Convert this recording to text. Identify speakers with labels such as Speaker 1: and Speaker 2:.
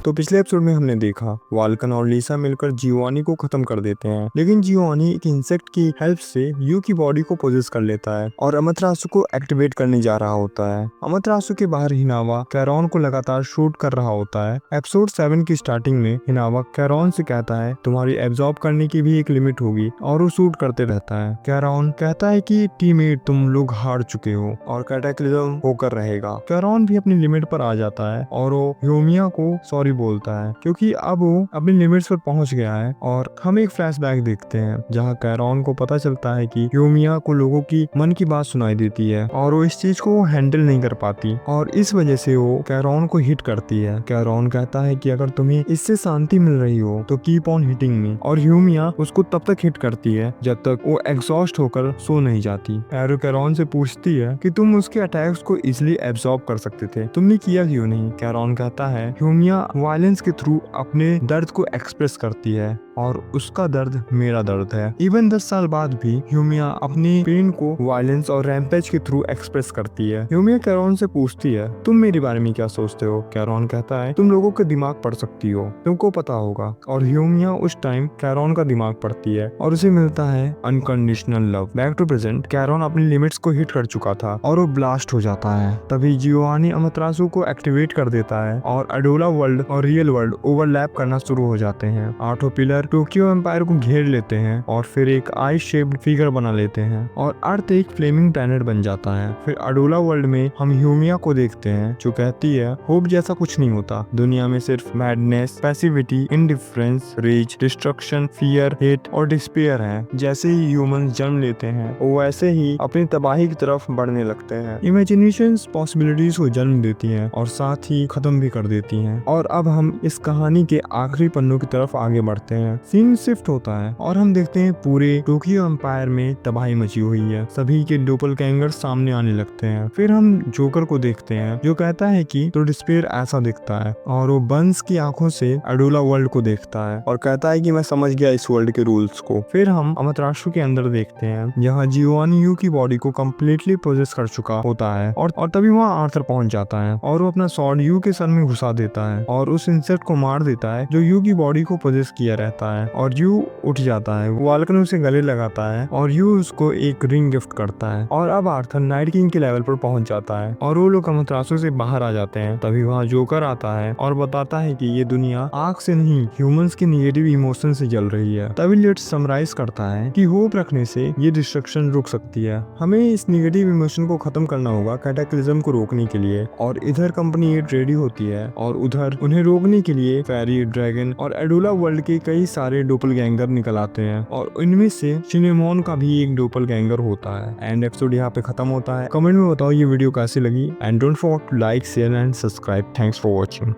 Speaker 1: तो पिछले एपिसोड में हमने देखा वाल्कन और लिसा मिलकर जियोनी को खत्म कर देते हैं, लेकिन जियोनी एक इंसेक्ट की हेल्प से यू की बॉडी को पोजेस कर लेता है और अमातेरासु को एक्टिवेट करने जा रहा होता है। अमातेरासु के बाहर हिनावा कैरॉन को लगातार शूट कर रहा होता है। एपिसोड 7 की स्टार्टिंग में हिनावा कैरॉन से कहता है तुम्हारी एब्जॉर्ब करने की भी एक लिमिट होगी, और वो शूट करते रहता है। कैरॉन कहता है कि टीममेट तुम लोग हार चुके हो और कैटाक्लिज्म होकर रहेगा। कैरॉन भी अपनी लिमिट पर आ जाता है और वो ह्यूमिया को सॉरी बोलता है क्योंकि अब वो अपनी लिमिट्स पर पहुंच गया है। और हम एक फ्लैशबैक देखते हैं जहां कैरॉन को पता चलता है कि ह्यूमिया को लोगों की मन की बात सुनाई देती है और वो इस चीज को हैंडल नहीं कर पाती, और इस वजह से वो कैरॉन को हिट करती है। कैरॉन कहता है कि अगर तुम्हें इससे शांति मिल रही हो तो कीप ऑन हिटिंग मी, और ह्यूमिया उसको तब तक हिट करती है जब तक वो एग्जॉस्ट होकर सो नहीं जाती। एरो कैरॉन से पूछती है कि तुम उसके अटैक्स को इजिली एब्जॉर्ब कर सकते थे, तुमने किया क्यों नहीं। कैरॉन कहता है ह्यूमिया वायलेंस के थ्रू अपने दर्द को एक्सप्रेस करती है और उसका दर्द मेरा दर्द है। इवन 10 साल बाद भी ह्यूमिया अपनी पेन को वायलेंस और रैम्पेज के थ्रू एक्सप्रेस करती है। ह्यूमिया कैरॉन से पूछती है तुम मेरे बारे में क्या सोचते हो। कैरॉन कहता है तुम लोगों का दिमाग पढ़ सकती हो, तुमको पता होगा। और ह्यूमिया उस टाइम कैरॉन का दिमाग पढ़ती है और उसे मिलता है unconditional love. Back to present, Caron अपनी लिमिट्स को हिट कर चुका था और वो ब्लास्ट हो जाता है। तभी जियोनी अमातेरासु को एक्टिवेट कर देता है और अडोला वर्ल्ड और रियल वर्ल्ड ओवरलैप करना शुरू हो जाते हैं। 8 पिलर टोक्यो एम्पायर को घेर लेते हैं और फिर एक आइस शेप्ड फिगर बना लेते हैं और अर्थ एक फ्लेमिंग प्लेनेट बन जाता है। फिर अडोला वर्ल्ड में हम ह्यूमिया को देखते हैं जो कहती है होप जैसा कुछ नहीं होता, दुनिया में सिर्फ madness, passivity, indifference, rage, destruction, fear, hate और डिस्पेयर है। जैसे ही ह्यूमंस जन्म लेते हैं वो वैसे ही अपनी तबाही की तरफ बढ़ने लगते हैं। इमेजिनेशंस पॉसिबिलिटीज को जन्म देती हैं और साथ ही खत्म भी कर देती हैं। और अब हम इस कहानी के आखिरी पन्नों की तरफ आगे बढ़ते हैं। सीन शिफ्ट होता है और हम देखते हैं पूरे टोक्यो एम्पायर में तबाही मची हुई है, सभी के डोपलगैंगर सामने आने लगते हैं। फिर हम जोकर को देखते हैं जो कहता है कि तो डिस्पेयर ऐसा दिखता है, और वो बंस की आंखों से अडोला वर्ल्ड को देखता है और कहता है कि मैं समझ गया इस वर्ल्ड के रूल्स को। फिर हम अमातेरासु के अंदर देखते हैं जहाँ जियोनी यू की बॉडी को कम्प्लीटली प्रोसेस कर चुका होता है, और तभी वहाँ आर्थर पहुंच जाता है और वो अपना स्वॉर्ड यू के सर में घुसा देता है और उस इंसेक्ट को मार देता है जो यू की बॉडी को प्रोसेस किया रहता है, और यू उठ जाता है। वाल्कन उसे गले लगाता है और यू उसको एक रिंग गिफ्ट करता है। और अब आर्थर नाइट किंग के लेवल पर पहुंच जाता है और वो लोग अमातेरासु से बाहर आ जाते हैं। तभी वहाँ जोकर आता है और बताता है कि ये दुनिया आग से नहीं ह्यूमंस के निगेटिव इमोशन से जल रही है। तभी लेट्स समराइज करता है कि होप रखने से ये डिस्ट्रक्शन रुक सकती है। हमें इस निगेटिव इमोशन को खत्म करना होगा कैटाक्लिज्म को रोकने के लिए। और इधर कंपनी 8 रेडी होती है और उधर उन्हें रोकने के लिए फेरी, ड्रैगन और एडोला वर्ल्ड के कई सारे डोपलगैंगर निकल आते हैं, और इनमें से शिनेमोन का भी एक डोपलगैंगर होता है। एंड एपिसोड यहाँ पे खत्म होता है। कमेंट में बताओ ये वीडियो कैसी लगी, and don't forget to like, share and subscribe. Thanks for watching.